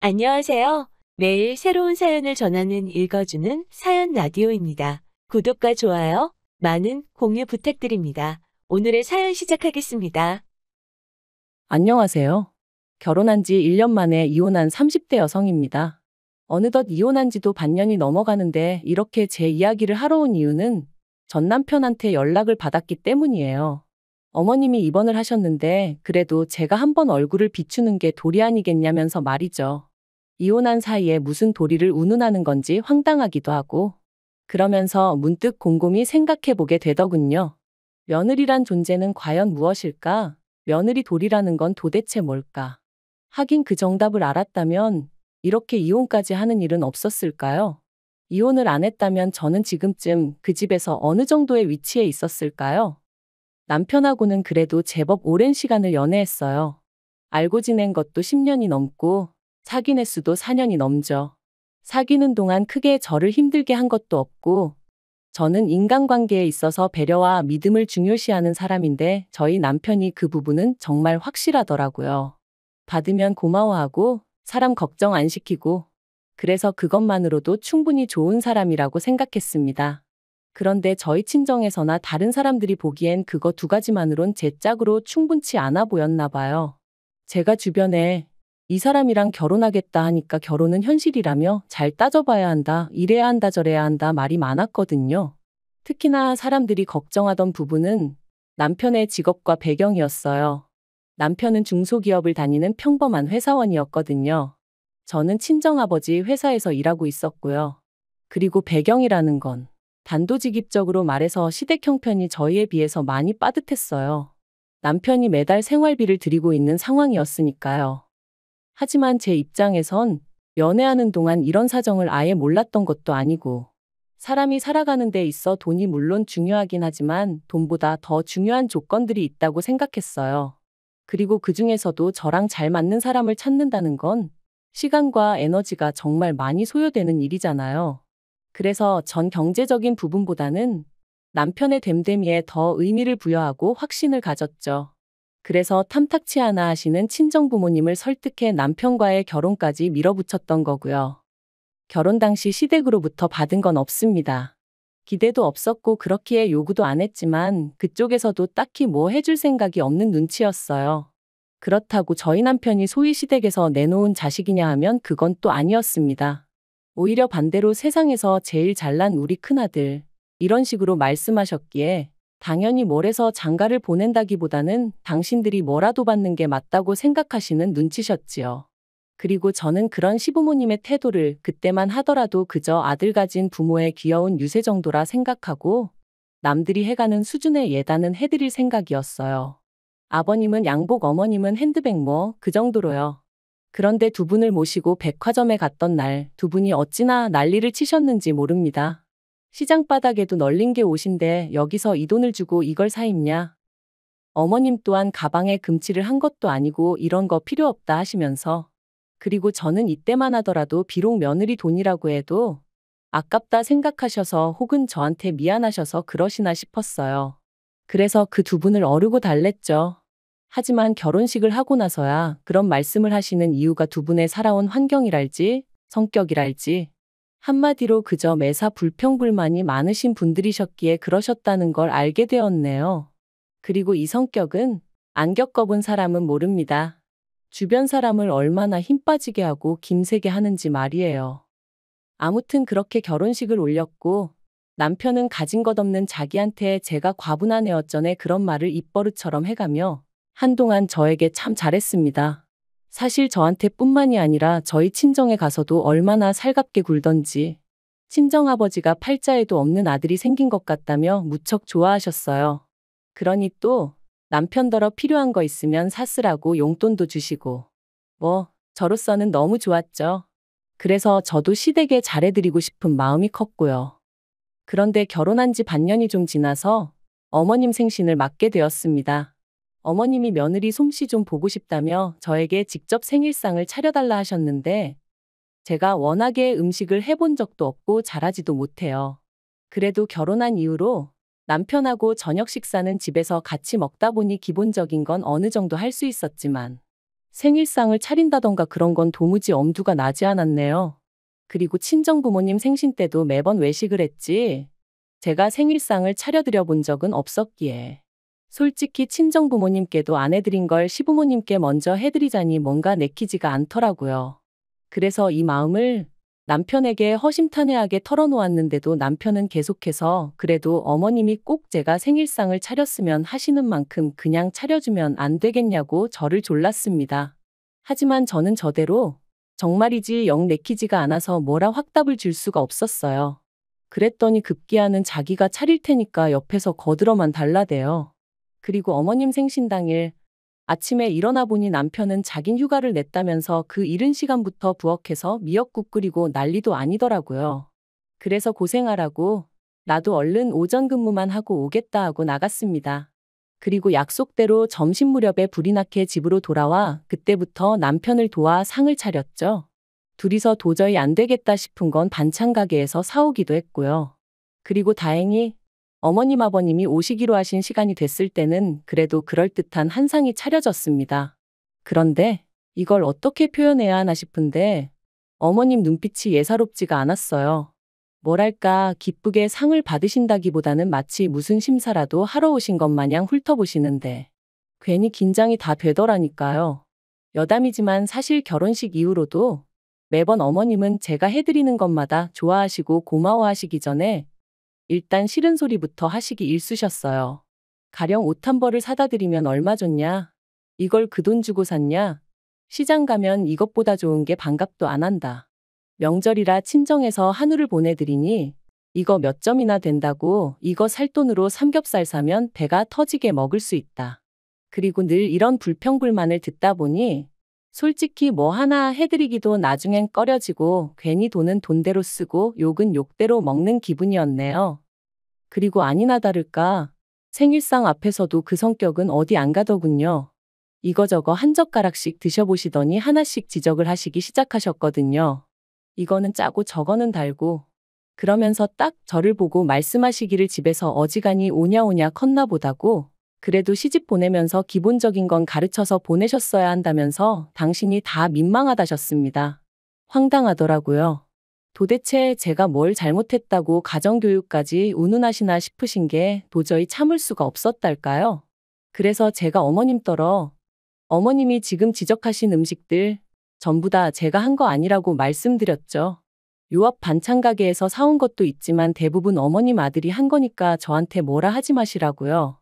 안녕하세요. 매일 새로운 사연을 전하는 읽어주는 사연 라디오입니다. 구독과 좋아요, 많은 공유 부탁드립니다. 오늘의 사연 시작하겠습니다. 안녕하세요. 결혼한 지 1년 만에 이혼한 30대 여성입니다. 어느덧 이혼한 지도 반년이 넘어가는데 이렇게 제 이야기를 하러 온 이유는 전 남편한테 연락을 받았기 때문이에요. 어머님이 입원을 하셨는데 그래도 제가 한번 얼굴을 비추는 게 도리 아니겠냐면서 말이죠. 이혼한 사이에 무슨 도리를 운운하는 건지 황당하기도 하고 그러면서 문득 곰곰이 생각해 보게 되더군요. 며느리란 존재는 과연 무엇일까? 며느리 도리라는 건 도대체 뭘까? 하긴 그 정답을 알았다면 이렇게 이혼까지 하는 일은 없었을까요? 이혼을 안 했다면 저는 지금쯤 그 집에서 어느 정도의 위치에 있었을까요? 남편하고는 그래도 제법 오랜 시간을 연애했어요. 알고 지낸 것도 10년이 넘고 사귄 횟수도 4년이 넘죠. 사귀는 동안 크게 저를 힘들게 한 것도 없고 저는 인간관계에 있어서 배려와 믿음을 중요시하는 사람인데 저희 남편이 그 부분은 정말 확실하더라고요. 받으면 고마워하고 사람 걱정 안 시키고 그래서 그것만으로도 충분히 좋은 사람이라고 생각했습니다. 그런데 저희 친정에서나 다른 사람들이 보기엔 그거 두 가지만으론 제 짝으로 충분치 않아 보였나 봐요. 제가 주변에 이 사람이랑 결혼하겠다 하니까 결혼은 현실이라며 잘 따져봐야 한다, 이래야 한다, 저래야 한다 말이 많았거든요. 특히나 사람들이 걱정하던 부분은 남편의 직업과 배경이었어요. 남편은 중소기업을 다니는 평범한 회사원이었거든요. 저는 친정아버지 회사에서 일하고 있었고요. 그리고 배경이라는 건 단도직입적으로 말해서 시댁 형편이 저희에 비해서 많이 빠듯했어요. 남편이 매달 생활비를 드리고 있는 상황이었으니까요. 하지만 제 입장에선 연애하는 동안 이런 사정을 아예 몰랐던 것도 아니고 사람이 살아가는 데 있어 돈이 물론 중요하긴 하지만 돈보다 더 중요한 조건들이 있다고 생각했어요. 그리고 그 중에서도 저랑 잘 맞는 사람을 찾는다는 건 시간과 에너지가 정말 많이 소요되는 일이잖아요. 그래서 전 경제적인 부분보다는 남편의 됨됨이에 더 의미를 부여하고 확신을 가졌죠. 그래서 탐탁치 않아 하시는 친정부모님을 설득해 남편과의 결혼까지 밀어붙였던 거고요. 결혼 당시 시댁으로부터 받은 건 없습니다. 기대도 없었고 그렇기에 요구도 안 했지만 그쪽에서도 딱히 뭐 해줄 생각이 없는 눈치였어요. 그렇다고 저희 남편이 소위 시댁에서 내놓은 자식이냐 하면 그건 또 아니었습니다. 오히려 반대로 세상에서 제일 잘난 우리 큰아들, 이런 식으로 말씀하셨기에 당연히 뭘해서 장가를 보낸다기보다는 당신들이 뭐라도 받는 게 맞다고 생각하시는 눈치셨지요. 그리고 저는 그런 시부모님의 태도를 그때만 하더라도 그저 아들 가진 부모의 귀여운 유세 정도라 생각하고 남들이 해가는 수준의 예단은 해드릴 생각이었어요. 아버님은 양복, 어머님은 핸드백 뭐 그 정도로요. 그런데 두 분을 모시고 백화점에 갔던 날 두 분이 어찌나 난리를 치셨는지 모릅니다. 시장 바닥에도 널린 게 옷인데 여기서 이 돈을 주고 이걸 사 입냐? 어머님 또한 가방에 금칠을 한 것도 아니고 이런 거 필요 없다 하시면서 그리고 저는 이때만 하더라도 비록 며느리 돈이라고 해도 아깝다 생각하셔서 혹은 저한테 미안하셔서 그러시나 싶었어요. 그래서 그 두 분을 어르고 달랬죠. 하지만 결혼식을 하고 나서야 그런 말씀을 하시는 이유가 두 분의 살아온 환경이랄지 성격이랄지 한마디로 그저 매사 불평불만이 많으신 분들이셨기에 그러셨다는 걸 알게 되었네요. 그리고 이 성격은 안 겪어본 사람은 모릅니다. 주변 사람을 얼마나 힘 빠지게 하고 김세게 하는지 말이에요. 아무튼 그렇게 결혼식을 올렸고 남편은 가진 것 없는 자기한테 제가 과분한 애어쩌네 그런 말을 입버릇처럼 해가며 한동안 저에게 참 잘했습니다. 사실 저한테뿐만이 아니라 저희 친정에 가서도 얼마나 살갑게 굴던지 친정아버지가 팔자에도 없는 아들이 생긴 것 같다며 무척 좋아하셨어요. 그러니 또 남편더러 필요한 거 있으면 사쓰라고 용돈도 주시고 뭐 저로서는 너무 좋았죠. 그래서 저도 시댁에 잘해드리고 싶은 마음이 컸고요. 그런데 결혼한 지 반년이 좀 지나서 어머님 생신을 맞게 되었습니다. 어머님이 며느리 솜씨 좀 보고 싶다며 저에게 직접 생일상을 차려달라 하셨는데 제가 워낙에 음식을 해본 적도 없고 잘하지도 못해요. 그래도 결혼한 이후로 남편하고 저녁 식사는 집에서 같이 먹다 보니 기본적인 건 어느 정도 할 수 있었지만 생일상을 차린다던가 그런 건 도무지 엄두가 나지 않았네요. 그리고 친정부모님 생신 때도 매번 외식을 했지. 제가 생일상을 차려드려 본 적은 없었기에. 솔직히 친정부모님께도 안 해드린 걸 시부모님께 먼저 해드리자니 뭔가 내키지가 않더라고요. 그래서 이 마음을 남편에게 허심탄회하게 털어놓았는데도 남편은 계속해서 그래도 어머님이 꼭 제가 생일상을 차렸으면 하시는 만큼 그냥 차려주면 안 되겠냐고 저를 졸랐습니다. 하지만 저는 저대로 정말이지 영 내키지가 않아서 뭐라 확답을 줄 수가 없었어요. 그랬더니 급기야는 자기가 차릴 테니까 옆에서 거들어만 달라대요. 그리고 어머님 생신 당일 아침에 일어나 보니 남편은 자긴 휴가를 냈다면서 그 이른 시간부터 부엌에서 미역국 끓이고 난리도 아니더라고요. 그래서 고생하라고 나도 얼른 오전 근무만 하고 오겠다 하고 나갔습니다. 그리고 약속대로 점심 무렵에 불이 나게 집으로 돌아와 그때부터 남편을 도와 상을 차렸죠. 둘이서 도저히 안 되겠다 싶은 건 반찬 가게에서 사오기도 했고요. 그리고 다행히 어머님 아버님이 오시기로 하신 시간이 됐을 때는 그래도 그럴듯한 한 상이 차려졌습니다. 그런데 이걸 어떻게 표현해야 하나 싶은데 어머님 눈빛이 예사롭지가 않았어요. 뭐랄까 기쁘게 상을 받으신다기보다는 마치 무슨 심사라도 하러 오신 것 마냥 훑어보시는데 괜히 긴장이 다 되더라니까요. 여담이지만 사실 결혼식 이후로도 매번 어머님은 제가 해드리는 것마다 좋아하시고 고마워하시기 전에 일단 싫은 소리부터 하시기 일쑤셨어요. 가령 옷 한 벌을 사다 드리면 얼마 줬냐? 이걸 그 돈 주고 샀냐? 시장 가면 이것보다 좋은 게 반갑도 안 한다. 명절이라 친정에서 한우를 보내드리니 이거 몇 점이나 된다고 이거 살 돈으로 삼겹살 사면 배가 터지게 먹을 수 있다. 그리고 늘 이런 불평불만을 듣다 보니 솔직히 뭐 하나 해드리기도 나중엔 꺼려지고 괜히 돈은 돈대로 쓰고 욕은 욕대로 먹는 기분이었네요. 그리고 아니나 다를까 생일상 앞에서도 그 성격은 어디 안 가더군요. 이거저거 한 젓가락씩 드셔보시더니 하나씩 지적을 하시기 시작하셨거든요. 이거는 짜고 저거는 달고 그러면서 딱 저를 보고 말씀하시기를 집에서 어지간히 오냐오냐 컸나 보다고 그래도 시집 보내면서 기본적인 건 가르쳐서 보내셨어야 한다면서 당신이 다 민망하다셨습니다. 황당하더라고요. 도대체 제가 뭘 잘못했다고 가정교육까지 운운하시나 싶으신 게 도저히 참을 수가 없었달까요? 그래서 제가 어머님 떨어 어머님이 지금 지적하신 음식들 전부 다 제가 한 거 아니라고 말씀드렸죠. 요 앞 반찬 가게에서 사온 것도 있지만 대부분 어머님 아들이 한 거니까 저한테 뭐라 하지 마시라고요.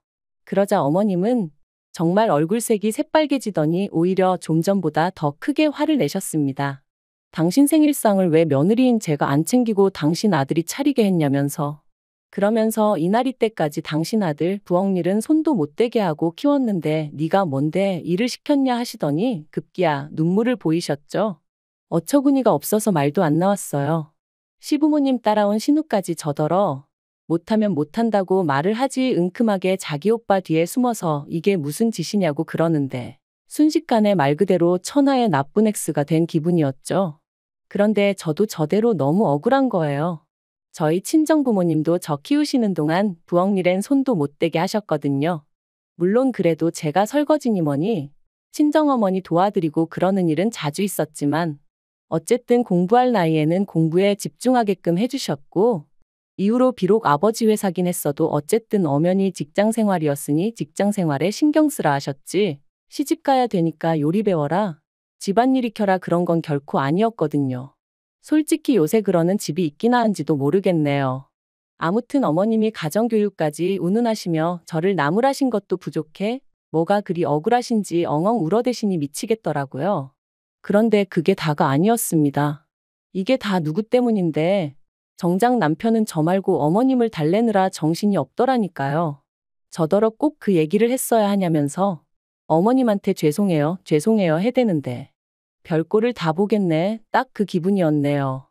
그러자 어머님은 정말 얼굴색이 새빨개지더니 오히려 좀 전보다 더 크게 화를 내셨습니다. 당신 생일상을 왜 며느리인 제가 안 챙기고 당신 아들이 차리게 했냐면서. 그러면서 이날이 때까지 당신 아들 부엌일은 손도 못 대게 하고 키웠는데 네가 뭔데 일을 시켰냐 하시더니 급기야 눈물을 보이셨죠. 어처구니가 없어서 말도 안 나왔어요. 시부모님 따라온 신우까지 저더러 못하면 못한다고 말을 하지 은큼하게 자기 오빠 뒤에 숨어서 이게 무슨 짓이냐고 그러는데 순식간에 말 그대로 천하의 나쁜 엑스가 된 기분이었죠. 그런데 저도 저대로 너무 억울한 거예요. 저희 친정부모님도 저 키우시는 동안 부엌일엔 손도 못 대게 하셨거든요. 물론 그래도 제가 설거지니 뭐니 친정어머니 도와드리고 그러는 일은 자주 있었지만 어쨌든 공부할 나이에는 공부에 집중하게끔 해주셨고 이후로 비록 아버지 회사긴 했어도 어쨌든 엄연히 직장생활이었으니 직장생활에 신경 쓰라 하셨지 시집 가야 되니까 요리 배워라 집안일 익혀라 그런 건 결코 아니었거든요. 솔직히 요새 그러는 집이 있기나 한지도 모르겠네요. 아무튼 어머님이 가정교육까지 운운하시며 저를 나무라신 것도 부족해 뭐가 그리 억울하신지 엉엉 울어대시니 미치겠더라고요. 그런데 그게 다가 아니었습니다. 이게 다 누구 때문인데 정작 남편은 저 말고 어머님을 달래느라 정신이 없더라니까요. 저더러 꼭 그 얘기를 했어야 하냐면서 어머님한테 죄송해요, 죄송해요 해대는데 별꼴을 다 보겠네. 딱 그 기분이었네요.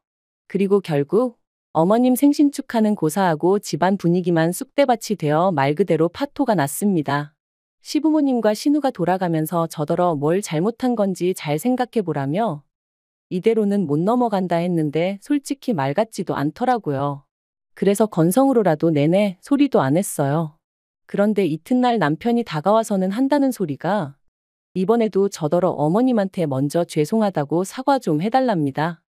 그리고 결국 어머님 생신 축하는 고사하고 집안 분위기만 쑥대밭이 되어 말 그대로 파토가 났습니다. 시부모님과 신우가 돌아가면서 저더러 뭘 잘못한 건지 잘 생각해보라며 이대로는 못 넘어간다 했는데 솔직히 말 같지도 않더라고요. 그래서 건성으로라도 내내 소리도 안 했어요. 그런데 이튿날 남편이 다가와서는 한다는 소리가 이번에도 저더러 어머님한테 먼저 죄송하다고 사과 좀 해달랍니다.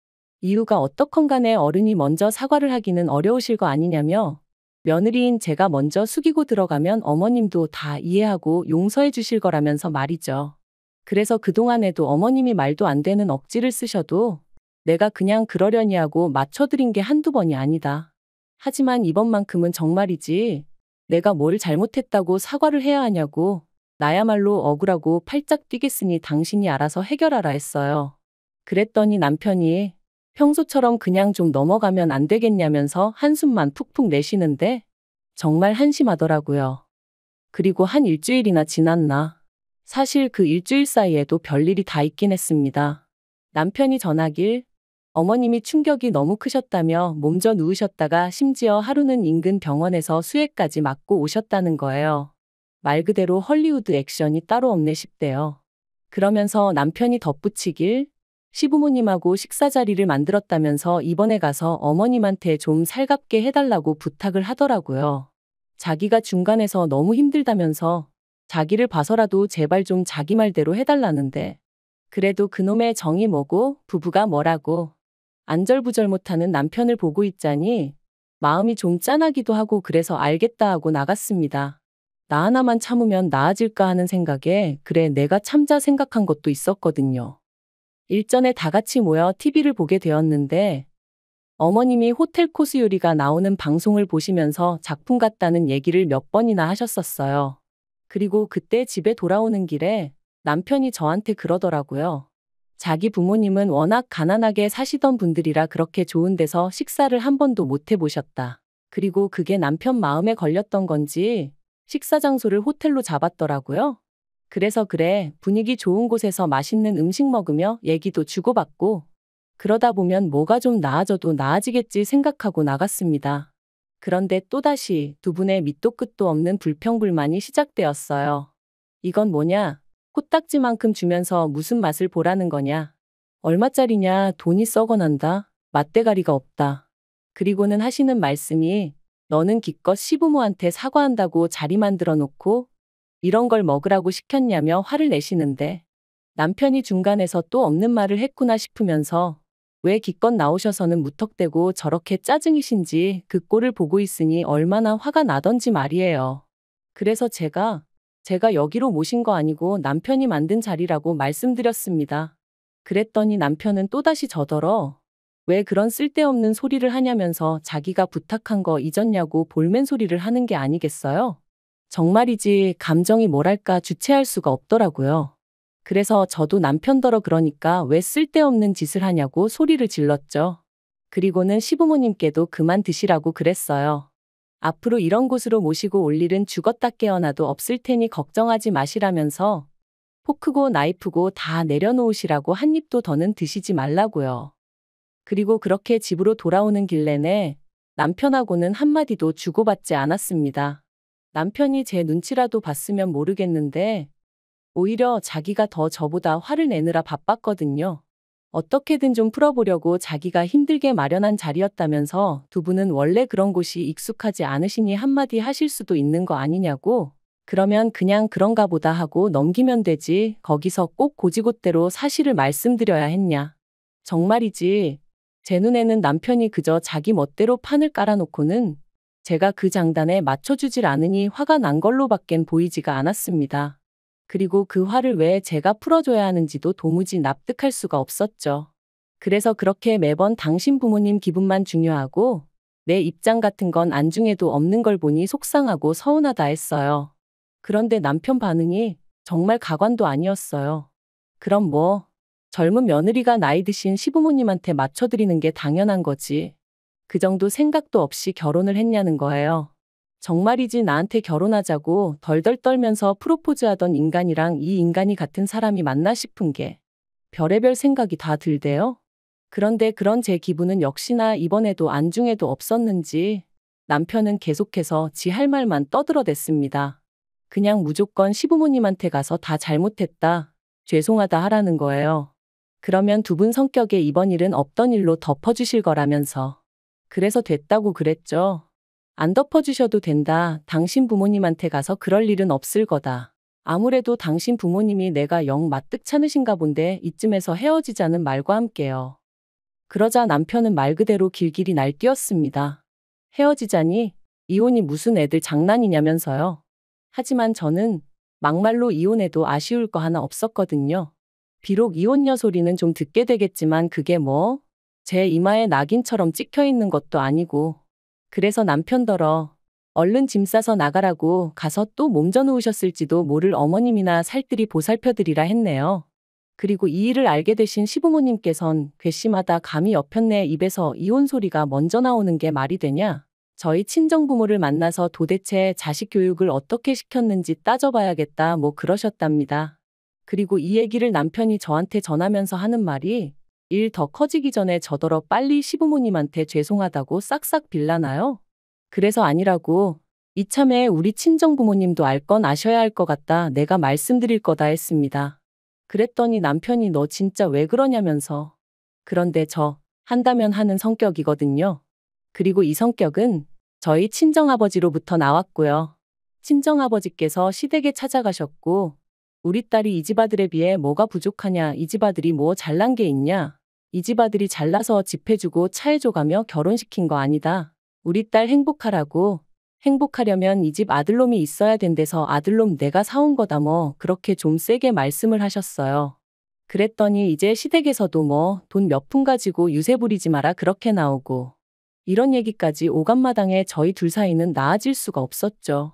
이유가 어떻건 간에 어른이 먼저 사과를 하기는 어려우실 거 아니냐며 며느리인 제가 먼저 숙이고 들어가면 어머님도 다 이해하고 용서해 주실 거라면서 말이죠. 그래서 그동안에도 어머님이 말도 안 되는 억지를 쓰셔도 내가 그냥 그러려니 하고 맞춰드린 게 한두 번이 아니다. 하지만 이번만큼은 정말이지 내가 뭘 잘못했다고 사과를 해야 하냐고 나야말로 억울하고 팔짝 뛰겠으니 당신이 알아서 해결하라 했어요. 그랬더니 남편이 평소처럼 그냥 좀 넘어가면 안 되겠냐면서 한숨만 푹푹 내쉬는데 정말 한심하더라고요. 그리고 한 일주일이나 지났나. 사실 그 일주일 사이에도 별일이 다 있긴 했습니다. 남편이 전하길 어머님이 충격이 너무 크셨다며 몸져 누우셨다가 심지어 하루는 인근 병원에서 수액까지 맞고 오셨다는 거예요. 말 그대로 헐리우드 액션이 따로 없네 싶대요. 그러면서 남편이 덧붙이길 시부모님하고 식사 자리를 만들었다면서 이번에 가서 어머님한테 좀 살갑게 해달라고 부탁을 하더라고요. 자기가 중간에서 너무 힘들다면서 자기를 봐서라도 제발 좀 자기 말대로 해달라는데 그래도 그놈의 정이 뭐고 부부가 뭐라고 안절부절 못하는 남편을 보고 있자니 마음이 좀 짠하기도 하고 그래서 알겠다 하고 나갔습니다. 나 하나만 참으면 나아질까 하는 생각에 그래 내가 참자 생각한 것도 있었거든요. 일전에 다 같이 모여 TV를 보게 되었는데 어머님이 호텔 코스 요리가 나오는 방송을 보시면서 작품 같다는 얘기를 몇 번이나 하셨었어요. 그리고 그때 집에 돌아오는 길에 남편이 저한테 그러더라고요. 자기 부모님은 워낙 가난하게 사시던 분들이라 그렇게 좋은 데서 식사를 한 번도 못 해보셨다. 그리고 그게 남편 마음에 걸렸던 건지 식사 장소를 호텔로 잡았더라고요. 그래서 그래 분위기 좋은 곳에서 맛있는 음식 먹으며 얘기도 주고받고 그러다 보면 뭐가 좀 나아져도 나아지겠지 생각하고 나갔습니다. 그런데 또다시 두 분의 밑도 끝도 없는 불평불만이 시작되었어요. 이건 뭐냐? 코딱지만큼 주면서 무슨 맛을 보라는 거냐? 얼마짜리냐? 돈이 썩어난다. 맛대가리가 없다. 그리고는 하시는 말씀이 너는 기껏 시부모한테 사과한다고 자리 만들어 놓고 이런 걸 먹으라고 시켰냐며 화를 내시는데 남편이 중간에서 또 없는 말을 했구나 싶으면서 왜 기껏 나오셔서는 무턱대고 저렇게 짜증이신지 그 꼴을 보고 있으니 얼마나 화가 나던지 말이에요. 그래서 제가 여기로 모신 거 아니고 남편이 만든 자리라고 말씀드렸습니다. 그랬더니 남편은 또다시 저더러 왜 그런 쓸데없는 소리를 하냐면서 자기가 부탁한 거 잊었냐고 볼멘 소리를 하는 게 아니겠어요? 정말이지 감정이 뭐랄까 주체할 수가 없더라고요. 그래서 저도 남편더러 그러니까 왜 쓸데없는 짓을 하냐고 소리를 질렀죠. 그리고는 시부모님께도 그만 드시라고 그랬어요. 앞으로 이런 곳으로 모시고 올 일은 죽었다 깨어나도 없을 테니 걱정하지 마시라면서 포크고 나이프고 다 내려놓으시라고 한 입도 더는 드시지 말라고요. 그리고 그렇게 집으로 돌아오는 길 내내 남편하고는 한마디도 주고받지 않았습니다. 남편이 제 눈치라도 봤으면 모르겠는데 오히려 자기가 더 저보다 화를 내느라 바빴거든요. 어떻게든 좀 풀어보려고 자기가 힘들게 마련한 자리였다면서 두 분은 원래 그런 곳이 익숙하지 않으시니 한마디 하실 수도 있는 거 아니냐고 그러면 그냥 그런가 보다 하고 넘기면 되지 거기서 꼭 고지곳대로 사실을 말씀드려야 했냐. 정말이지 제 눈에는 남편이 그저 자기 멋대로 판을 깔아놓고는 제가 그 장단에 맞춰주질 않으니 화가 난 걸로밖엔 보이지가 않았습니다. 그리고 그 화를 왜 제가 풀어줘야 하는지도 도무지 납득할 수가 없었죠. 그래서 그렇게 매번 당신 부모님 기분만 중요하고 내 입장 같은 건 안중에도 없는 걸 보니 속상하고 서운하다 했어요. 그런데 남편 반응이 정말 가관도 아니었어요. 그럼 뭐 젊은 며느리가 나이 드신 시부모님한테 맞춰드리는 게 당연한 거지. 그 정도 생각도 없이 결혼을 했냐는 거예요. 정말이지 나한테 결혼하자고 덜덜 떨면서 프로포즈하던 인간이랑 이 인간이 같은 사람이 맞나 싶은 게 별의별 생각이 다 들대요. 그런데 그런 제 기분은 역시나 이번에도 안중에도 없었는지 남편은 계속해서 지 할 말만 떠들어댔습니다. 그냥 무조건 시부모님한테 가서 다 잘못했다, 죄송하다 하라는 거예요. 그러면 두 분 성격에 이번 일은 없던 일로 덮어주실 거라면서. 그래서 됐다고 그랬죠. 안 덮어주셔도 된다. 당신 부모님한테 가서 그럴 일은 없을 거다. 아무래도 당신 부모님이 내가 영 마뜩찮으신가 본데 이쯤에서 헤어지자는 말과 함께요. 그러자 남편은 말 그대로 길길이 날뛰었습니다. 헤어지자니? 이혼이 무슨 애들 장난이냐면서요. 하지만 저는 막말로 이혼해도 아쉬울 거 하나 없었거든요. 비록 이혼녀 소리는 좀 듣게 되겠지만 그게 뭐? 제 이마에 낙인처럼 찍혀 있는 것도 아니고. 그래서 남편더러 얼른 짐 싸서 나가라고 가서 또 몸져 누우셨을지도 모를 어머님이나 살뜰히 보살펴드리라 했네요. 그리고 이 일을 알게 되신 시부모님께선 괘씸하다 감히 옆편네 입에서 이혼 소리가 먼저 나오는 게 말이 되냐? 저희 친정부모를 만나서 도대체 자식 교육을 어떻게 시켰는지 따져봐야겠다 뭐 그러셨답니다. 그리고 이 얘기를 남편이 저한테 전하면서 하는 말이 일 더 커지기 전에 저더러 빨리 시부모님한테 죄송하다고 싹싹 빌라나요? 그래서 아니라고 이참에 우리 친정부모님도 알 건 아셔야 할 것 같다 내가 말씀드릴 거다 했습니다. 그랬더니 남편이 너 진짜 왜 그러냐면서. 그런데 저 한다면 하는 성격이거든요. 그리고 이 성격은 저희 친정아버지로부터 나왔고요. 친정아버지께서 시댁에 찾아가셨고 우리 딸이 이 집 아들에 비해 뭐가 부족하냐 이 집 아들이 뭐 잘난 게 있냐 이 집 아들이 잘나서 집 해주고 차 해줘가며 결혼시킨 거 아니다. 우리 딸 행복하라고 행복하려면 이 집 아들놈이 있어야 된대서 아들놈 내가 사온 거다 뭐 그렇게 좀 세게 말씀을 하셨어요. 그랬더니 이제 시댁에서도 뭐 돈 몇 푼 가지고 유세 부리지 마라 그렇게 나오고 이런 얘기까지 오간마당에 저희 둘 사이는 나아질 수가 없었죠.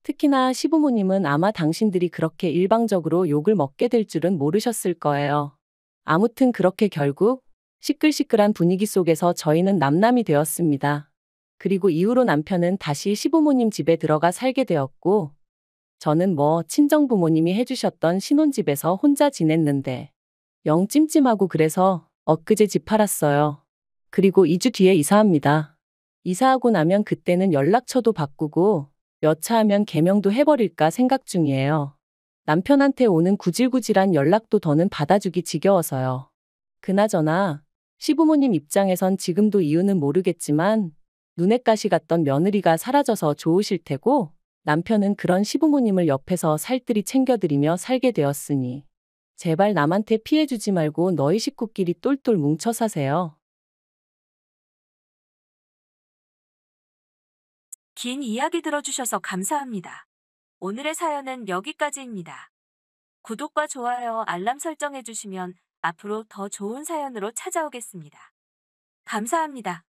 특히나 시부모님은 아마 당신들이 그렇게 일방적으로 욕을 먹게 될 줄은 모르셨을 거예요. 아무튼 그렇게 결국 시끌시끌한 분위기 속에서 저희는 남남이 되었습니다. 그리고 이후로 남편은 다시 시부모님 집에 들어가 살게 되었고 저는 뭐 친정부모님이 해주셨던 신혼집에서 혼자 지냈는데 영 찜찜하고 그래서 엊그제 집 팔았어요. 그리고 2주 뒤에 이사합니다. 이사하고 나면 그때는 연락처도 바꾸고 여차하면 개명도 해버릴까 생각 중이에요. 남편한테 오는 구질구질한 연락도 더는 받아주기 지겨워서요. 그나저나 시부모님 입장에선 지금도 이유는 모르겠지만 눈엣 가시 같던 며느리가 사라져서 좋으실 테고 남편은 그런 시부모님을 옆에서 살뜰히 챙겨드리며 살게 되었으니 제발 남한테 피해주지 말고 너희 식구끼리 똘똘 뭉쳐 사세요. 긴 이야기 들어주셔서 감사합니다. 오늘의 사연은 여기까지입니다. 구독과 좋아요, 알람 설정해주시면 앞으로 더 좋은 사연으로 찾아오겠습니다. 감사합니다.